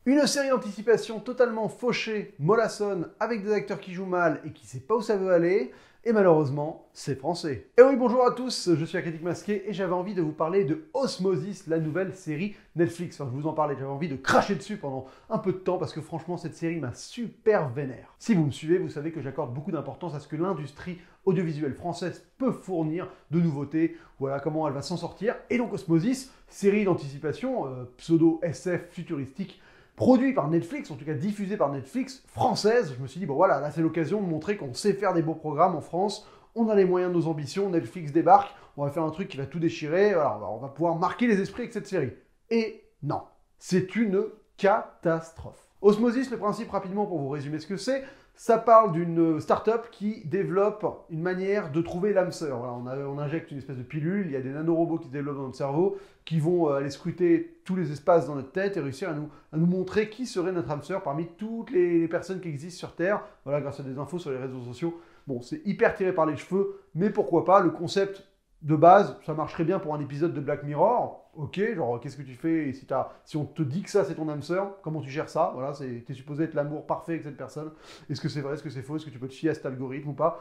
Une série d'anticipation totalement fauchée, mollassonne, avec des acteurs qui jouent mal et qui ne sait pas où ça veut aller, et malheureusement, c'est français. Et oui, bonjour à tous, je suis la Critique Masquée et j'avais envie de vous parler de Osmosis, la nouvelle série Netflix. Enfin, je vous en parlais, j'avais envie de cracher dessus pendant un peu de temps parce que franchement, cette série m'a super vénère. Si vous me suivez, vous savez que j'accorde beaucoup d'importance à ce que l'industrie audiovisuelle française peut fournir de nouveautés, voilà comment elle va s'en sortir. Et donc Osmosis, série d'anticipation, pseudo-SF futuristique, produit par Netflix, en tout cas diffusé par Netflix, française. Je me suis dit, bon voilà, là c'est l'occasion de montrer qu'on sait faire des beaux programmes en France, on a les moyens de nos ambitions, Netflix débarque, on va faire un truc qui va tout déchirer, voilà, on va pouvoir marquer les esprits avec cette série. Et non, c'est une catastrophe. Osmosis, le principe rapidement pour vous résumer ce que c'est, ça parle d'une start-up qui développe une manière de trouver l'âme sœur. Voilà, on injecte une espèce de pilule, il y a des nanorobots qui se développent dans notre cerveau, qui vont aller scruter tous les espaces dans notre tête et réussir à nous montrer qui serait notre âme sœur parmi toutes les personnes qui existent sur Terre, voilà, grâce à des infos sur les réseaux sociaux. Bon, c'est hyper tiré par les cheveux, mais pourquoi pas, le concept de base, ça marcherait bien pour un épisode de Black Mirror. Ok, genre qu'est-ce que tu fais si on te dit que ça c'est ton âme sœur, comment tu gères ça? Voilà, t'es supposé être l'amour parfait avec cette personne. Est-ce que c'est vrai, est-ce que c'est faux, est-ce que tu peux te fier à cet algorithme ou pas?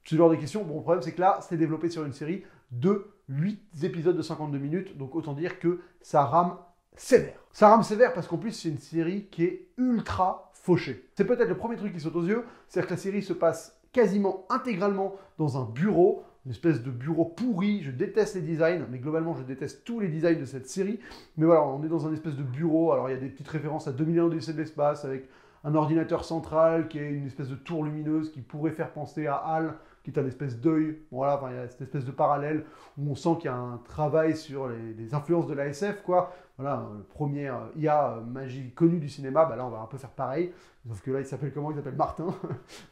Ce genre de questions. Bon, le problème c'est que là, c'est développé sur une série de 8 épisodes de 52 minutes, donc autant dire que ça rame sévère. Ça rame sévère parce qu'en plus c'est une série qui est ultra fauchée. C'est peut-être le premier truc qui saute aux yeux, c'est-à-dire que la série se passe quasiment intégralement dans un bureau, une espèce de bureau pourri. Je déteste les designs, mais globalement, je déteste tous les designs de cette série. Mais voilà, on est dans un espèce de bureau. Alors, il y a des petites références à 2001 Odyssée de l'espace, avec un ordinateur central qui est une espèce de tour lumineuse qui pourrait faire penser à HAL, qui est un espèce d'œil. Voilà, enfin, il y a cette espèce de parallèle où on sent qu'il y a un travail sur les influences de la SF, quoi. Voilà, le premier IA magie connu du cinéma, bah là, on va un peu faire pareil. Sauf que là, il s'appelle comment? Il s'appelle Martin.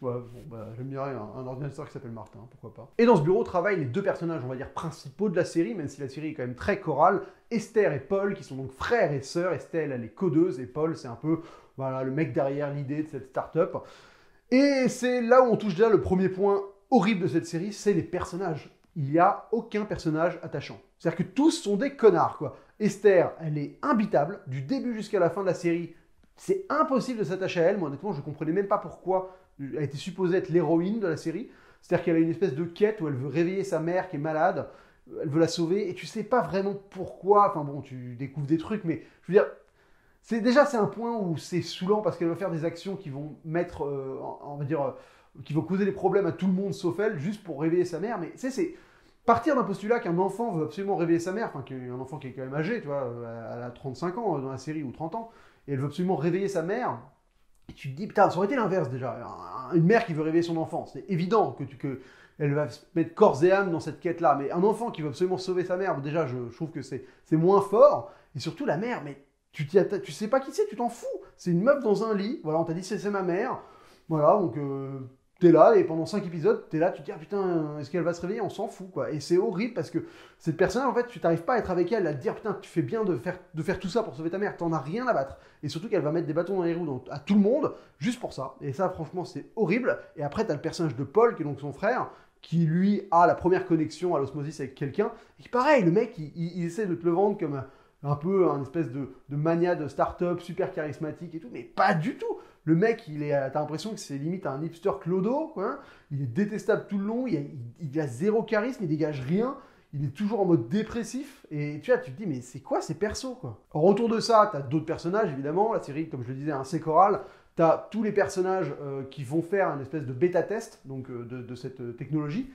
Ouais, bon, bah, j'aime bien un ordinateur qui s'appelle Martin, pourquoi pas. Et dans ce bureau travaillent les deux personnages, on va dire, principaux de la série, même si la série est quand même très chorale, Esther et Paul, qui sont donc frères et sœurs. Esther, elle est codeuse, et Paul, c'est un peu voilà, le mec derrière l'idée de cette start-up. Et c'est là où on touche déjà le premier point horrible de cette série, c'est les personnages. Il n'y a aucun personnage attachant. C'est-à-dire que tous sont des connards, quoi. Esther, elle est imbitable, du début jusqu'à la fin de la série. C'est impossible de s'attacher à elle. Moi, honnêtement, je ne comprenais même pas pourquoi elle était supposée être l'héroïne de la série. C'est-à-dire qu'elle a une espèce de quête où elle veut réveiller sa mère qui est malade, elle veut la sauver, et tu sais pas vraiment pourquoi. Enfin bon, tu découvres des trucs, mais je veux dire, c'est un point où c'est saoulant parce qu'elle va faire des actions qui vont mettre, on va dire, qui vont causer des problèmes à tout le monde sauf elle, juste pour réveiller sa mère. Mais tu sais, c'est partir d'un postulat qu'un enfant veut absolument réveiller sa mère, enfin, un enfant qui est quand même âgé, tu vois, elle a 35 ans dans la série ou 30 ans, et elle veut absolument réveiller sa mère. Et tu te dis, putain, ça aurait été l'inverse déjà. Une mère qui veut réveiller son enfant, c'est évident que elle va se mettre corps et âme dans cette quête-là. Mais un enfant qui veut absolument sauver sa mère, déjà, je trouve que c'est moins fort. Et surtout, la mère, mais tu sais pas qui c'est, tu t'en fous. C'est une meuf dans un lit, voilà, on t'a dit c'est ma mère. Voilà, donc t'es là, et pendant 5 épisodes, t'es là, tu te dis, ah putain, est-ce qu'elle va se réveiller? On s'en fout, quoi. Et c'est horrible parce que cette personne, en fait, tu t'arrives pas à être avec elle, à te dire, putain, tu fais bien de faire tout ça pour sauver ta mère, t'en as rien à battre. Et surtout qu'elle va mettre des bâtons dans les roues à tout le monde, juste pour ça. Et ça, franchement, c'est horrible. Et après, t'as le personnage de Paul, qui est donc son frère, qui lui a la première connexion à l'osmosis avec quelqu'un. Et pareil, le mec, il essaie de te le vendre comme un peu un espèce de mania de start-up super charismatique et tout, mais pas du tout. Le mec, t'as l'impression que c'est limite un hipster clodo, quoi. Il est détestable tout le long, il a zéro charisme, il dégage rien, il est toujours en mode dépressif, et tu vois, tu te dis, mais c'est quoi ces persos, quoi? Alors, autour de ça, t'as d'autres personnages, évidemment, la série, comme je le disais, est assez chorale, t'as tous les personnages qui vont faire un espèce de bêta-test, donc de cette technologie,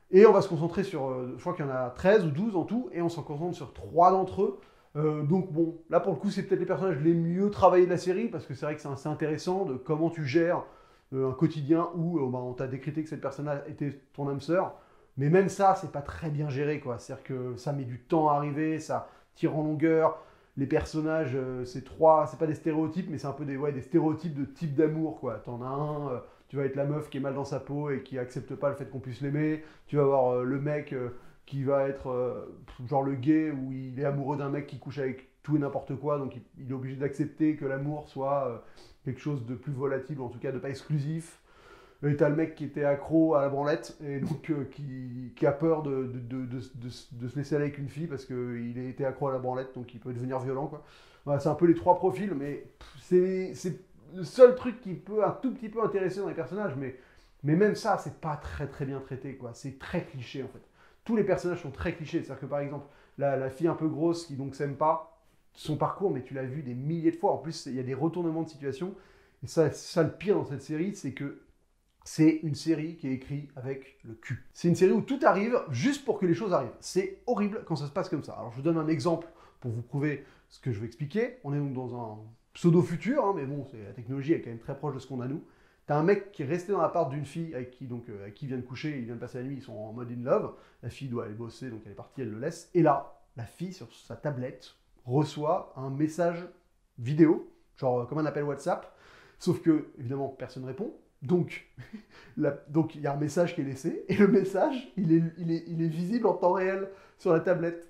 et on va se concentrer sur, je crois qu'il y en a 13 ou 12 en tout, et on s'en concentre sur 3 d'entre eux. Donc bon, là pour le coup c'est peut-être les personnages les mieux travaillés de la série, parce que c'est vrai que c'est assez intéressant de comment tu gères un quotidien où bah, on t'a décrété que cette personne était ton âme sœur, mais même ça c'est pas très bien géré, quoi. C'est-à-dire que ça met du temps à arriver, ça tire en longueur, les personnages c'est pas des stéréotypes, mais c'est un peu des stéréotypes de type d'amour, quoi. T'en as un, tu vas être la meuf qui est mal dans sa peau et qui accepte pas le fait qu'on puisse l'aimer, tu vas avoir le mec qui va être genre le gay où il est amoureux d'un mec qui couche avec tout et n'importe quoi, donc il est obligé d'accepter que l'amour soit quelque chose de plus volatile, ou en tout cas de pas exclusif. Et t'as le mec qui était accro à la branlette, et donc qui a peur de se laisser aller avec une fille parce qu'il était accro à la branlette, donc il peut devenir violent, quoi. Voilà, c'est un peu les trois profils, mais c'est le seul truc qui peut un tout petit peu intéresser dans les personnages, mais même ça, c'est pas très très bien traité, quoi. C'est très cliché, en fait. Tous les personnages sont très clichés. C'est-à-dire que, par exemple, la fille un peu grosse qui donc s'aime pas, son parcours, mais tu l'as vu des milliers de fois. En plus, il y a des retournements de situation. Et ça le pire dans cette série, c'est que c'est une série qui est écrite avec le cul. C'est une série où tout arrive juste pour que les choses arrivent. C'est horrible quand ça se passe comme ça. Alors, je vous donne un exemple pour vous prouver ce que je veux expliquer. On est donc dans un pseudo-futur, hein, mais bon, la technologie est quand même très proche de ce qu'on a nous. T'as un mec qui est resté dans l'appart d'une fille avec qui il vient de coucher, il vient de passer la nuit, ils sont en mode in love. La fille doit aller bosser, donc elle est partie, elle le laisse. Et là, la fille, sur sa tablette, reçoit un message vidéo, genre comme un appel WhatsApp, sauf que, évidemment, personne ne répond. Donc, il y a un message qui est laissé, et le message, il est visible en temps réel sur la tablette.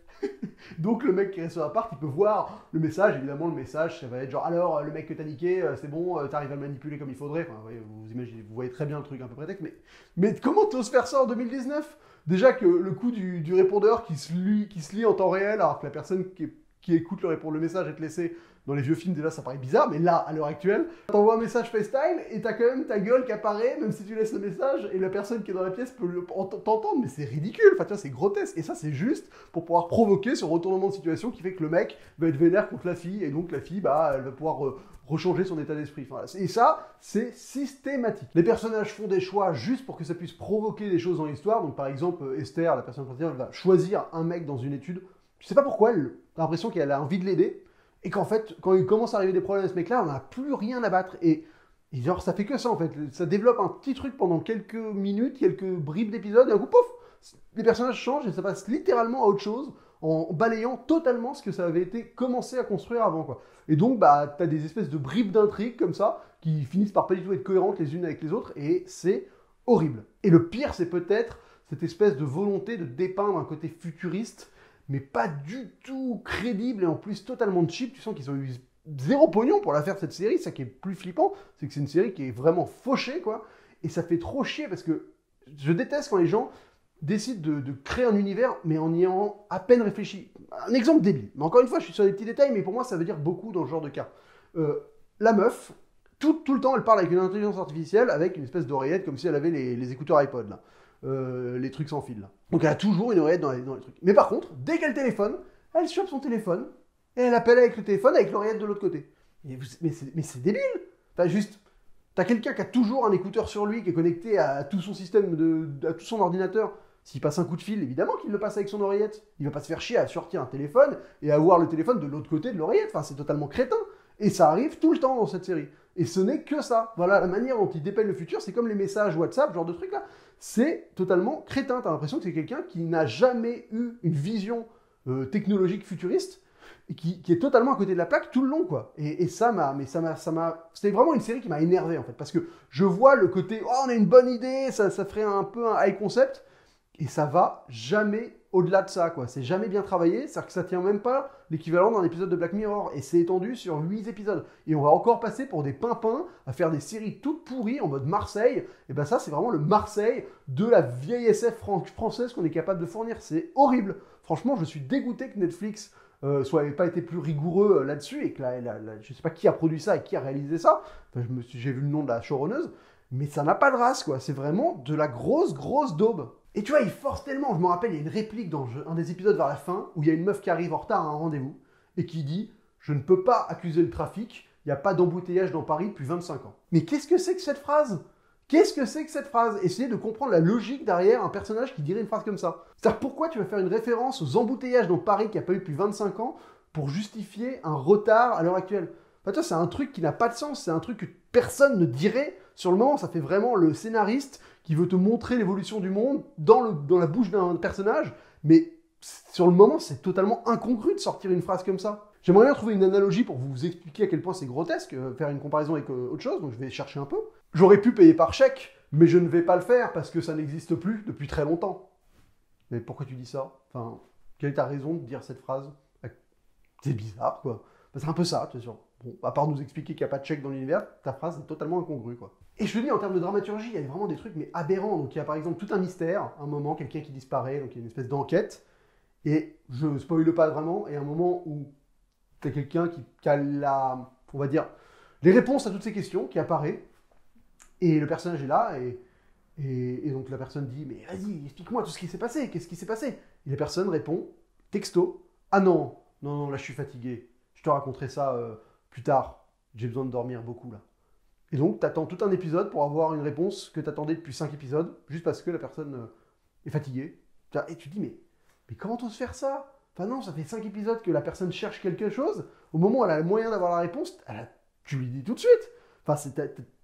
Donc le mec qui reste sur l'appart, il peut voir le message. Évidemment, le message, ça va être genre, alors, le mec que t'as niqué, c'est bon, t'arrives à le manipuler comme il faudrait. Enfin, vous imaginez, vous voyez très bien le truc, un peu prétexte. Mais comment t'oses faire ça en 2019? Déjà que le coup du répondeur qui se lit en temps réel, alors que la personne qui écoute le message est laissée dans les vieux films, déjà ça paraît bizarre, mais là, à l'heure actuelle, t'envoies un message FaceTime et t'as quand même ta gueule qui apparaît, même si tu laisses le message, et la personne qui est dans la pièce peut t'entendre, mais c'est ridicule, enfin tu vois, c'est grotesque. Et ça, c'est juste pour pouvoir provoquer ce retournement de situation qui fait que le mec va être vénère contre la fille, et donc la fille, bah, elle va pouvoir rechanger son état d'esprit. Enfin, et ça, c'est systématique. Les personnages font des choix juste pour que ça puisse provoquer des choses dans l'histoire. Donc par exemple, Esther, la personne principale, va choisir un mec dans une étude. Tu sais pas pourquoi, t'as l'impression qu'elle a envie de l'aider, et qu'en fait, quand il commence à arriver des problèmes à ce mec-là, on n'a plus rien à battre. Et genre, ça fait que ça, en fait. Ça développe un petit truc pendant quelques minutes, quelques bribes d'épisodes, et un coup, pouf, les personnages changent et ça passe littéralement à autre chose, en balayant totalement ce que ça avait été commencé à construire avant, quoi. Et donc, bah, t'as des espèces de bribes d'intrigues comme ça, qui finissent par pas du tout être cohérentes les unes avec les autres, et c'est horrible. Et le pire, c'est peut-être cette espèce de volonté de dépeindre un côté futuriste, mais pas du tout crédible et en plus totalement cheap. Tu sens qu'ils ont eu zéro pognon pour la faire, cette série. Ça qui est plus flippant, c'est que c'est une série qui est vraiment fauchée, quoi. Et ça fait trop chier parce que je déteste quand les gens décident de créer un univers, mais en y ayant à peine réfléchi. Un exemple débile. Mais encore une fois, je suis sur des petits détails, mais pour moi, ça veut dire beaucoup dans ce genre de cas. La meuf, tout le temps, elle parle avec une intelligence artificielle, avec une espèce d'oreillette, comme si elle avait les écouteurs iPod, là. Les trucs sans fil, là. Donc elle a toujours une oreillette dans les trucs. Mais par contre, dès qu'elle téléphone, elle chope son téléphone et elle appelle avec le téléphone avec l'oreillette de l'autre côté. Mais c'est débile. Enfin, juste, t'as quelqu'un qui a toujours un écouteur sur lui, qui est connecté à tout son système, à tout son ordinateur. S'il passe un coup de fil, évidemment qu'il le passe avec son oreillette. Il va pas se faire chier à sortir un téléphone et à avoir le téléphone de l'autre côté de l'oreillette. Enfin, c'est totalement crétin. Et ça arrive tout le temps dans cette série. Et ce n'est que ça. Voilà, la manière dont il dépeignent le futur, c'est comme les messages WhatsApp, genre de trucs là. C'est totalement crétin. T'as l'impression que c'est quelqu'un qui n'a jamais eu une vision technologique futuriste et qui est totalement à côté de la plaque tout le long, quoi. Et c'était vraiment une série qui m'a énervé, en fait, parce que je vois le côté, oh, on a une bonne idée, ça ferait un peu un high concept, et ça va jamais au-delà de ça, quoi. C'est jamais bien travaillé, c'est-à-dire que ça tient même pas l'équivalent d'un épisode de Black Mirror, et c'est étendu sur 8 épisodes. Et on va encore passer pour des pimpins à faire des séries toutes pourries en mode Marseille. Et ben ça, c'est vraiment le Marseille de la vieille SF française qu'on est capable de fournir. C'est horrible. Franchement, je suis dégoûté que Netflix soit pas été plus rigoureux là-dessus, et que je sais pas qui a produit ça et qui a réalisé ça. Enfin, j'ai vu le nom de la showrunneuse, mais ça n'a pas de race, quoi. C'est vraiment de la grosse daube. Et tu vois, il force tellement. Je me rappelle, il y a une réplique dans un des épisodes vers la fin où il y a une meuf qui arrive en retard à un rendez-vous et qui dit « Je ne peux pas accuser le trafic, il n'y a pas d'embouteillage dans Paris depuis 25 ans. » Mais qu'est-ce que c'est que cette phrase? Qu'est-ce que c'est que cette phrase? Essayez de comprendre la logique derrière un personnage qui dirait une phrase comme ça. C'est-à-dire, pourquoi tu vas faire une référence aux embouteillages dans Paris qu'il n'y a pas eu depuis 25 ans pour justifier un retard à l'heure actuelle? Enfin, toi, c'est un truc qui n'a pas de sens, c'est un truc que personne ne dirait sur le moment. Ça fait vraiment le scénariste qui veut te montrer l'évolution du monde dans la bouche d'un personnage, mais sur le moment, c'est totalement incongru de sortir une phrase comme ça. J'aimerais bien trouver une analogie pour vous expliquer à quel point c'est grotesque, faire une comparaison avec autre chose, donc je vais chercher un peu. J'aurais pu payer par chèque, mais je ne vais pas le faire parce que ça n'existe plus depuis très longtemps. Mais pourquoi tu dis ça? Enfin, quelle est ta raison de dire cette phrase? C'est bizarre, quoi. C'est un peu ça, tu vois. Bon, à part nous expliquer qu'il n'y a pas de chèque dans l'univers, ta phrase est totalement incongrue, quoi. Et je te dis, en termes de dramaturgie, il y a vraiment des trucs mais aberrants. Donc il y a par exemple tout un mystère, un moment, quelqu'un qui disparaît, donc il y a une espèce d'enquête, et je spoile pas vraiment, et un moment où tu as quelqu'un qui a on va dire, les réponses à toutes ces questions, qui apparaît, et le personnage est là, et donc la personne dit, mais vas-y, explique-moi tout ce qui s'est passé, qu'est-ce qui s'est passé? Et la personne répond, texto, ah non, non, non, là je suis fatigué, je te raconterai ça plus tard, j'ai besoin de dormir beaucoup là. Et donc tu attends tout un épisode pour avoir une réponse que tu attendais depuis 5 épisodes, juste parce que la personne est fatiguée. Et tu te dis, mais comment t'oses faire ça? Enfin non, ça fait 5 épisodes que la personne cherche quelque chose, au moment où elle a le moyen d'avoir la réponse, tu lui dis tout de suite. Enfin,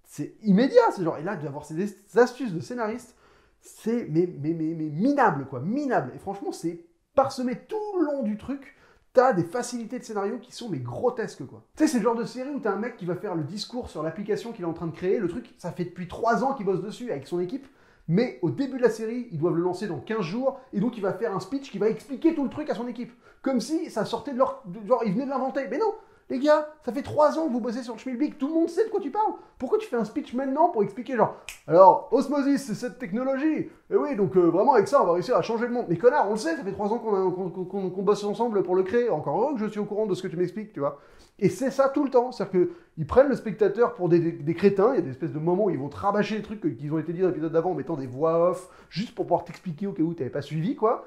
c'est immédiat, c'est genre, et là, d'avoir ces astuces de scénariste, c'est mais minable, quoi, minable. Et franchement, c'est parsemé tout le long du truc, t'as des facilités de scénario qui sont mais grotesques, quoi. Tu sais, c'est le genre de série où t'as un mec qui va faire le discours sur l'application qu'il est en train de créer, le truc, ça fait depuis 3 ans qu'il bosse dessus avec son équipe, mais au début de la série, ils doivent le lancer dans 15 jours, et donc il va faire un speech qui va expliquer tout le truc à son équipe. Comme si ça sortait de leur... Genre, ils venaient de l'inventer. Mais non, les gars, ça fait 3 ans que vous bossez sur le Schmilblick, tout le monde sait de quoi tu parles. Pourquoi tu fais un speech maintenant pour expliquer genre, alors, Osmosis, c'est cette technologie. Et oui, donc vraiment avec ça, on va réussir à changer le monde. Mais connard, on le sait, ça fait 3 ans qu'on bosse ensemble pour le créer. Encore heureux que je suis au courant de ce que tu m'expliques, tu vois. Et c'est ça tout le temps. C'est-à-dire qu'ils prennent le spectateur pour des crétins. Il y a des espèces de moments où ils vont te rabâcher les trucs qui ont été dits dans l'épisode d'avant en mettant des voix off, juste pour pouvoir t'expliquer au cas où tu n'avais pas suivi, quoi.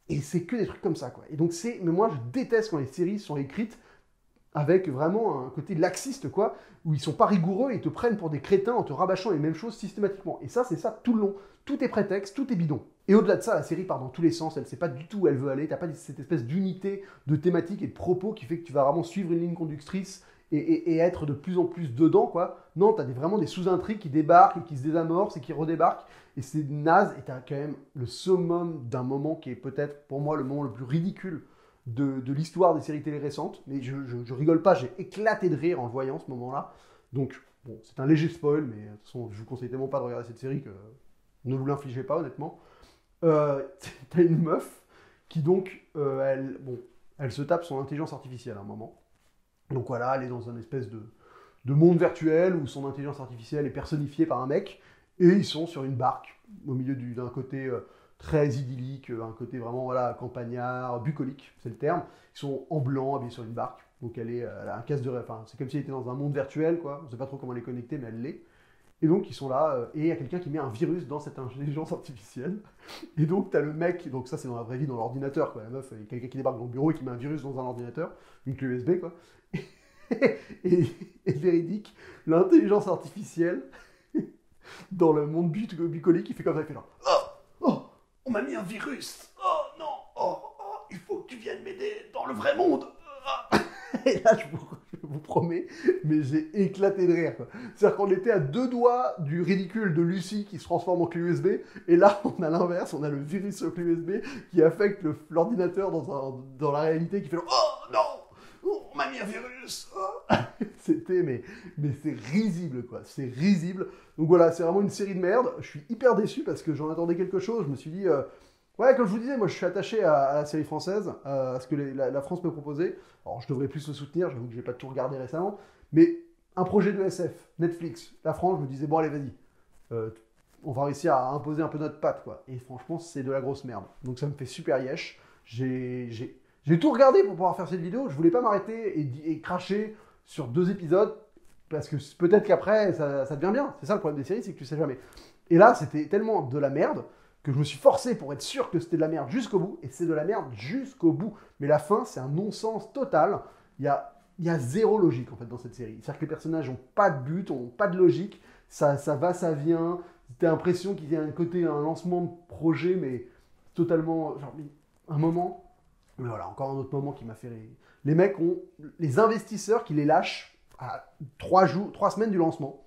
Et c'est que des trucs comme ça, quoi. Et donc mais moi, je déteste quand les séries sont écrites avec vraiment un côté laxiste, quoi, où ils sont pas rigoureux et ils te prennent pour des crétins en te rabâchant les mêmes choses systématiquement. Et ça, c'est ça tout le long. Tout est prétexte, tout est bidon. Et au-delà de ça, la série part dans tous les sens, elle sait pas du tout où elle veut aller, t'as pas cette espèce d'unité de thématique et de propos qui fait que tu vas vraiment suivre une ligne conductrice et être de plus en plus dedans, quoi. Non, t'as vraiment des sous-intrigues qui débarquent et qui se désamorcent et qui redébarquent, et c'est naze, et t'as quand même le summum d'un moment qui est peut-être, pour moi, le moment le plus ridicule de l'histoire des séries télé récentes, mais je rigole pas, j'ai éclaté de rire en le voyant ce moment-là. Donc, bon, c'est un léger spoil, mais de toute façon, je vous conseille tellement pas de regarder cette série que ne vous l'infligez pas, honnêtement. T'as une meuf qui donc, elle se tape son intelligence artificielle à un moment. Donc voilà, elle est dans un espèce de monde virtuel où son intelligence artificielle est personnifiée par un mec, et ils sont sur une barque, au milieu d'un côté très idyllique, un côté vraiment voilà, campagnard, bucolique, c'est le terme. Ils sont en blanc, habillés sur une barque, donc elle a un casque de... Enfin, c'est comme si elle était dans un monde virtuel, quoi. On ne sait pas trop comment elle est connectée, mais elle l'est. Et donc, ils sont là, et il y a quelqu'un qui met un virus dans cette intelligence artificielle. Et donc, tu as le mec, donc ça, c'est dans la vraie vie, dans l'ordinateur, quoi. La meuf, il y a quelqu'un qui débarque dans le bureau et qui met un virus dans un ordinateur, une clé USB, quoi. Et véridique, l'intelligence artificielle, dans le monde bucolique, il fait comme ça, il fait genre oh, on m'a mis un virus. Oh non, il faut que tu viennes m'aider dans le vrai monde. Et là, je vous promets, mais j'ai éclaté de rire, quoi. C'est-à-dire qu'on était à 2 doigts du ridicule de Lucie qui se transforme en clé USB, et là, on a l'inverse, on a le virus clé USB qui affecte l'ordinateur dans la réalité, qui fait genre, oh non, on m'a mis un virus. C'était, mais c'est risible, quoi. C'est risible. Donc voilà, c'est vraiment une série de merde. Je suis hyper déçu parce que j'en attendais quelque chose. Je me suis dit, ouais, comme je vous disais, moi je suis attaché à la série française, à ce que la France me proposait. Alors je devrais plus le soutenir, j'avoue que j'ai pas tout regardé récemment. Mais un projet de SF, Netflix, la France, je me disais, bon allez, vas-y. On va réussir à imposer un peu notre patte, quoi. Et franchement, c'est de la grosse merde. Donc ça me fait super yesh. J'ai tout regardé pour pouvoir faire cette vidéo. Je voulais pas m'arrêter et cracher sur 2 épisodes, parce que peut-être qu'après, ça devient bien. C'est ça le problème des séries, c'est que tu sais jamais. Et là, c'était tellement de la merde que je me suis forcé pour être sûr que c'était de la merde jusqu'au bout, et c'est de la merde jusqu'au bout. Mais la fin, c'est un non-sens total. Il y a zéro logique, en fait, dans cette série. C'est-à-dire que les personnages n'ont pas de but, n'ont pas de logique. Ça va, ça vient. T'as l'impression qu'il y a un lancement de projet, mais totalement... Genre, un moment... Mais voilà, encore un autre moment qui m'a fait rire. Les mecs ont les investisseurs qui les lâchent à 3 semaines du lancement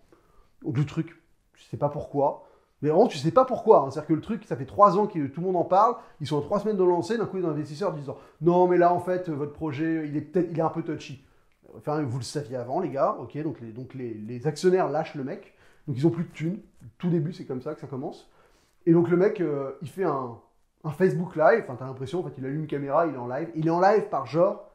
du truc. Je sais pas pourquoi. Mais vraiment, tu sais pas pourquoi. Hein. C'est-à-dire que le truc, ça fait 3 ans que tout le monde en parle. Ils sont à 3 semaines de lancer. D'un coup, les investisseurs disent non, mais là, en fait, votre projet, il est un peu touchy. Enfin, vous le saviez avant, les gars. Ok, donc les actionnaires lâchent le mec. Donc, ils ont plus de thunes. Tout début, c'est comme ça que ça commence. Et donc, le mec, il fait un Facebook Live. Enfin, t'as l'impression, en fait, il allume une caméra, il est en live. Il est en live par genre.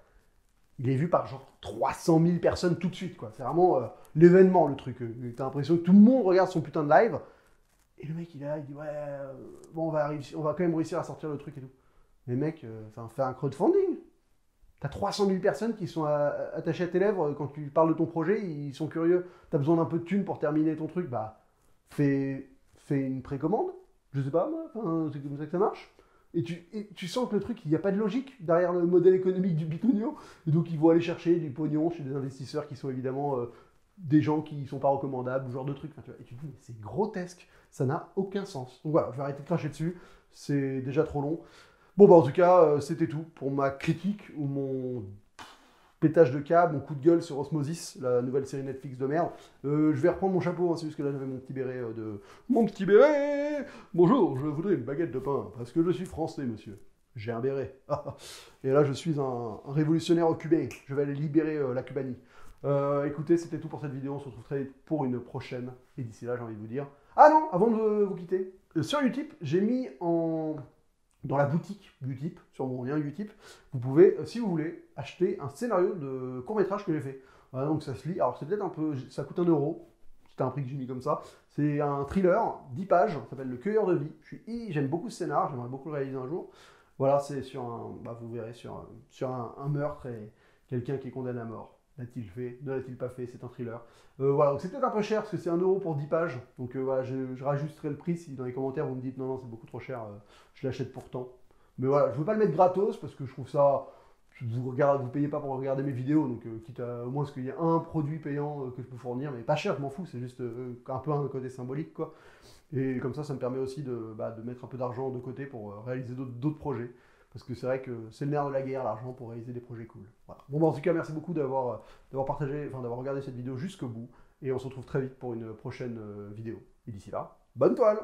Il est vu par genre 300 000 personnes tout de suite, quoi. C'est vraiment l'événement, le truc. T'as l'impression que tout le monde regarde son putain de live. Et le mec, il est là, il dit, ouais, bon, on va quand même réussir à sortir le truc et tout. Mais mec, fais un crowdfunding. T'as 300 000 personnes qui sont attachées à tes lèvres quand tu parles de ton projet, ils sont curieux. T'as besoin d'un peu de thunes pour terminer ton truc, bah fais une précommande, je sais pas moi, enfin, c'est comme ça que ça marche. Et tu sens que le truc, il n'y a pas de logique derrière le modèle économique du bitonio. Et donc ils vont aller chercher du pognon chez des investisseurs qui sont évidemment des gens qui ne sont pas recommandables, ce genre de trucs. Enfin, tu vois, et tu te dis, mais c'est grotesque, ça n'a aucun sens. Donc voilà, je vais arrêter de cracher dessus, c'est déjà trop long. Bon, bah en tout cas, c'était tout pour ma critique ou mon pétage de câble, mon coup de gueule sur Osmosis, la nouvelle série Netflix de merde. Je vais reprendre mon chapeau, hein, c'est juste que là j'avais mon petit béret de... Mon petit béret! Bonjour, je voudrais une baguette de pain, parce que je suis français, monsieur. J'ai un béret. Et là, je suis un révolutionnaire cubain. Je vais aller libérer la Cubanie. Écoutez, c'était tout pour cette vidéo. On se retrouve très vite pour une prochaine. Et d'ici là, j'ai envie de vous dire... Ah non, avant de vous quitter, sur Utip, j'ai mis dans la boutique Utip, sur mon lien Utip, vous pouvez, si vous voulez, acheter un scénario de court-métrage que j'ai fait. Voilà, donc ça se lit. Alors c'est peut-être un peu... Ça coûte 1 euro. C'était un prix que j'ai mis comme ça. C'est un thriller, 10 pages, ça s'appelle Le Cueilleur de vie. J'aime beaucoup ce scénar, j'aimerais beaucoup le réaliser un jour. Voilà, c'est sur un... Bah, vous verrez, sur un meurtre et quelqu'un qui est condamné à mort. L'a-t-il fait? Ne l'a-t-il pas fait? C'est un thriller. Voilà, donc c'est peut-être un peu cher parce que c'est 1 euro pour 10 pages. Donc voilà, je rajusterai le prix si dans les commentaires vous me dites non, non, c'est beaucoup trop cher, je l'achète pourtant. Mais voilà, je ne veux pas le mettre gratos parce que je trouve ça. Vous payez pas pour regarder mes vidéos, donc quitte à au moins ce qu'il y a un produit payant que je peux fournir, mais pas cher, je m'en fous, c'est juste un peu un côté symbolique quoi. Et comme ça me permet aussi de mettre un peu d'argent de côté pour réaliser d'autres projets. Parce que c'est vrai que c'est le nerf de la guerre, l'argent, pour réaliser des projets cool. Voilà. Bon, bah, en tout cas, merci beaucoup d'avoir partagé, enfin d'avoir regardé cette vidéo jusqu'au bout. Et on se retrouve très vite pour une prochaine vidéo. Et d'ici là, bonne toile!